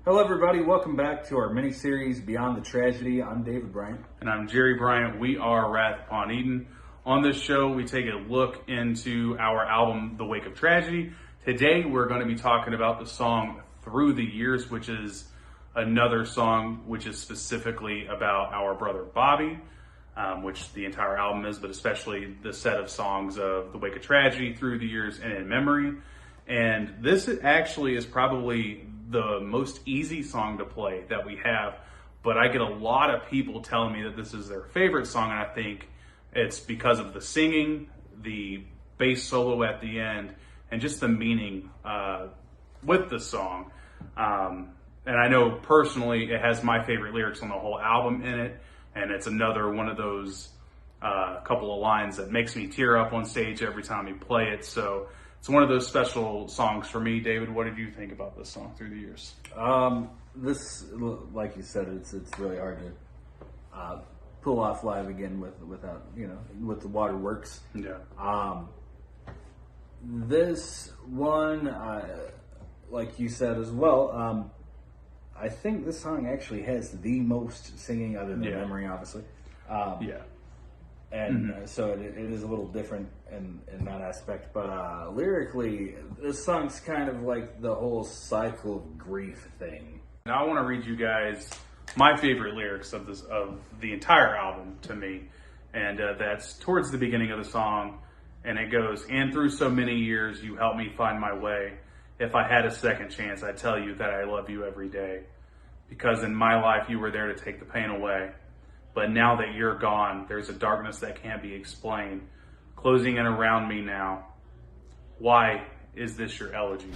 Hello, everybody. Welcome back to our mini-series, Beyond the Tragedy. I'm David Bryant. And I'm Jerry Bryant. We are Wrath Upon Eden. On this show, we take a look into our album, The Wake of Tragedy. Today, we're going to be talking about the song Through the Years, which is another song which is specifically about our brother Bobby, which the entire album is, but especially the set of songs of The Wake of Tragedy, Through the Years, and In Memory. And this actually is probably the most easy song to play that we have, but I get a lot of people telling me that this is their favorite song, and I think it's because of the singing, the bass solo at the end, and just the meaning with the song. And I know personally it has my favorite lyrics on the whole album in it, and it's another one of those couple of lines that makes me tear up on stage every time we play it. So it's one of those special songs for me. David, what did you think about this song, Through the Years? This, like you said, it's really hard to pull off live again without with the waterworks. Yeah. This one, like you said as well, I think this song actually has the most singing other than Memory, obviously. And so it is a little different in that aspect. But lyrically, this song's kind of like the whole cycle of grief thing. Now I want to read you guys my favorite lyrics of the entire album to me. And that's towards the beginning of the song. And it goes, "And through so many years, you helped me find my way. If I had a second chance, I'd tell you that I love you every day. Because in my life, you were there to take the pain away. But now that you're gone, there's a darkness that can't be explained, closing in around me now. Why is this your elegy?"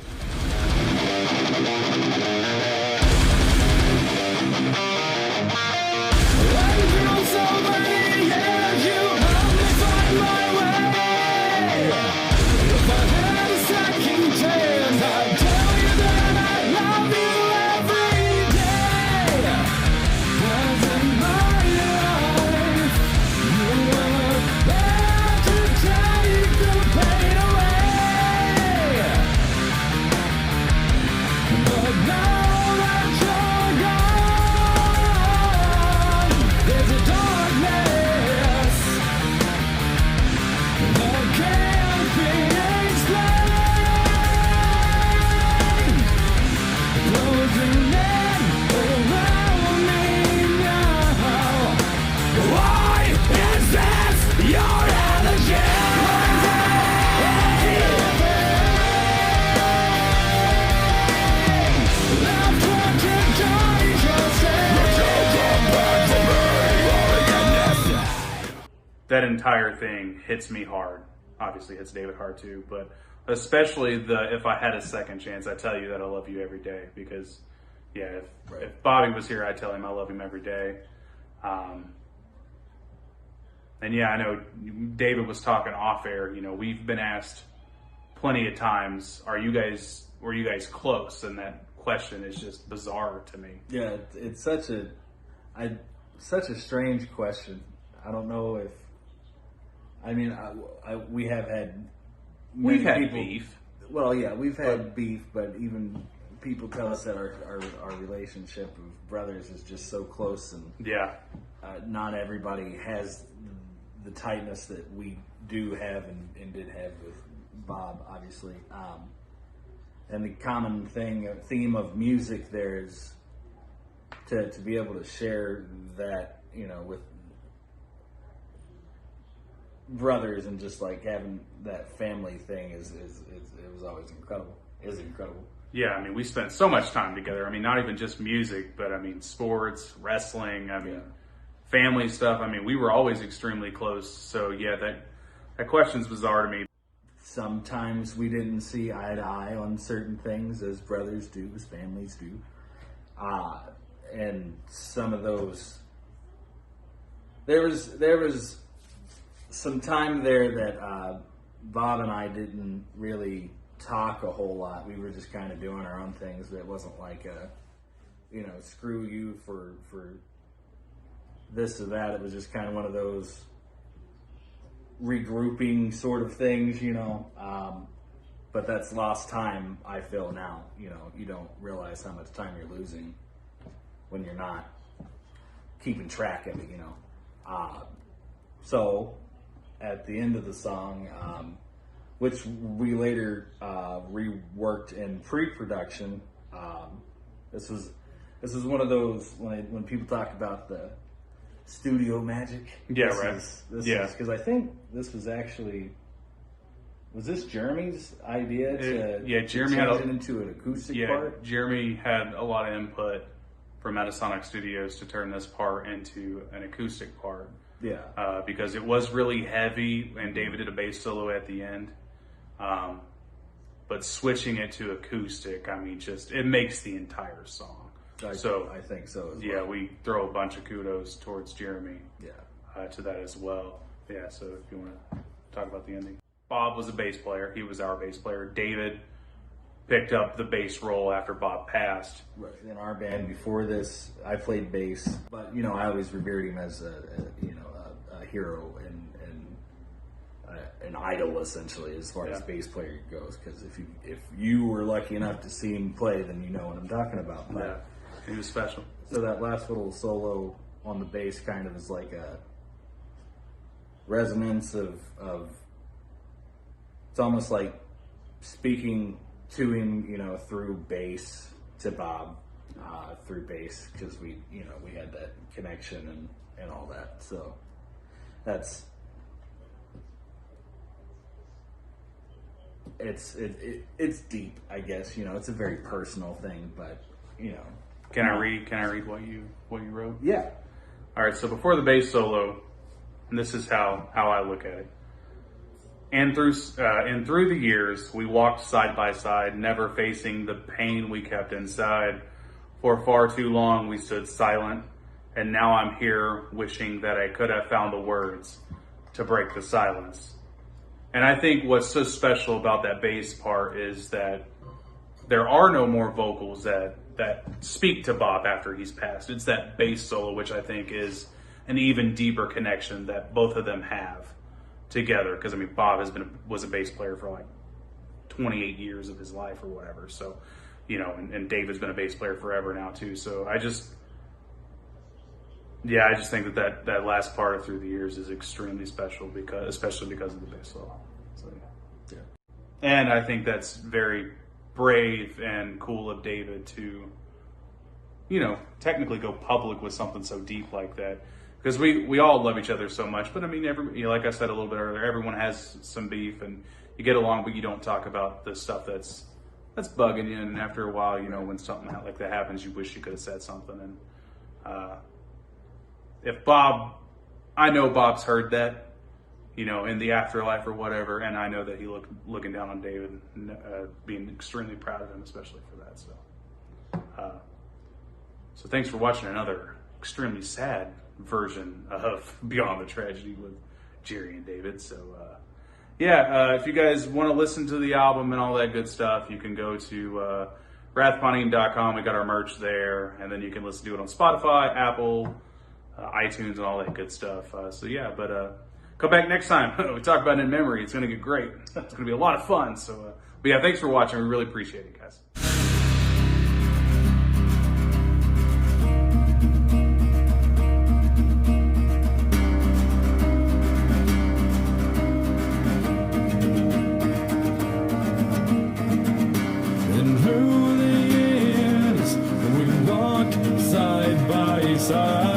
That entire thing hits me hard. Obviously hits David hard too, but especially if I had a second chance, I tell you that I love you every day. Because if Bobby was here, I'd tell him I love him every day. And I know David was talking off air. We've been asked plenty of times, were you guys close? And that question is just bizarre to me. Yeah, it's such a strange question. I don't know if. I mean, we have had. We've had beef. Well, yeah, we've had beef, but even people tell us that our relationship of brothers is just so close, and not everybody has the tightness that we do have and did have with Bob, obviously. And the common theme of music there is to be able to share that, with brothers, and just like having that family thing it was always incredible. Is incredible. Yeah, I mean, we spent so much time together. I mean, not even just music, but I mean, sports, wrestling, family stuff. I mean, we were always extremely close. So that question's bizarre to me. Sometimes we didn't see eye to eye on certain things, as brothers do, as families do. And some of those, there was some time there that Bob and I didn't really talk a whole lot. We were just kind of doing our own things. It wasn't like screw you for this or that. It was just kind of one of those regrouping sort of things, but that's lost time, I feel now. You know, you don't realize how much time you're losing when you're not keeping track of it, you know. So at the end of the song, which we later reworked in pre-production, this was one of those when people talk about the studio magic. Yeah, this right. Is because I think this was actually. Was this Jeremy's idea to Jeremy change had it into an acoustic part? Jeremy had a lot of input from Metasonic Studios to turn this part into an acoustic part. Yeah. Because it was really heavy, and David did a bass solo at the end. But switching it to acoustic, I mean, it makes the entire song. I think so as well. Yeah, we throw a bunch of kudos towards Jeremy. Yeah. To that as well. Yeah, so if you want to talk about the ending. Bob was a bass player. He was our bass player. David picked up the bass role after Bob passed. Right. In our band before this, I played bass, but you know, I always revered him as a hero and an idol essentially as far as bass player goes. Because if you were lucky enough to see him play, then you know what I'm talking about. But, yeah, he was special. So that last little solo on the bass kind of is like a resonance of it's almost like speaking to him, you know, through bass to Bob, through bass, because we had that connection and all that. So it's deep, I guess. You know, it's a very personal thing, but you know. Can I read what you wrote? Yeah. All right. So before the bass solo, and this is how I look at it. And through the years, we walked side by side, never facing the pain we kept inside. For far too long, we stood silent, and now I'm here wishing that I could have found the words to break the silence. And I think what's so special about that bass part is that there are no more vocals that speak to Bob after he's passed. It's that bass solo, which I think is an even deeper connection that both of them have together, because I mean, Bob was a bass player for like 28 years of his life or whatever. So, you know, and David's been a bass player forever now too. So I just think that last part of Through the Years is extremely special especially because of the bass solo. So yeah. And I think that's very brave and cool of David to, you know, technically go public with something so deep like that. Because we all love each other so much, but I mean, like I said a little bit earlier, everyone has some beef, and you get along, but you don't talk about the stuff that's bugging you. And after a while, you know, when something like that happens, you wish you could have said something. And I know Bob's heard that, you know, in the afterlife or whatever, and I know that he looking down on David, being extremely proud of him, especially for that. So thanks for watching another extremely sad version of Beyond the Tragedy with Jerry and David. So if you guys want to listen to the album and all that good stuff, you can go to wrathponeaton.com. We got our merch there, and then you can listen to it on Spotify, Apple, iTunes, and all that good stuff. Come back next time. We talk about In Memory. It's going to get great. It's going to be a lot of fun. So thanks for watching. We really appreciate it, guys. Side by side.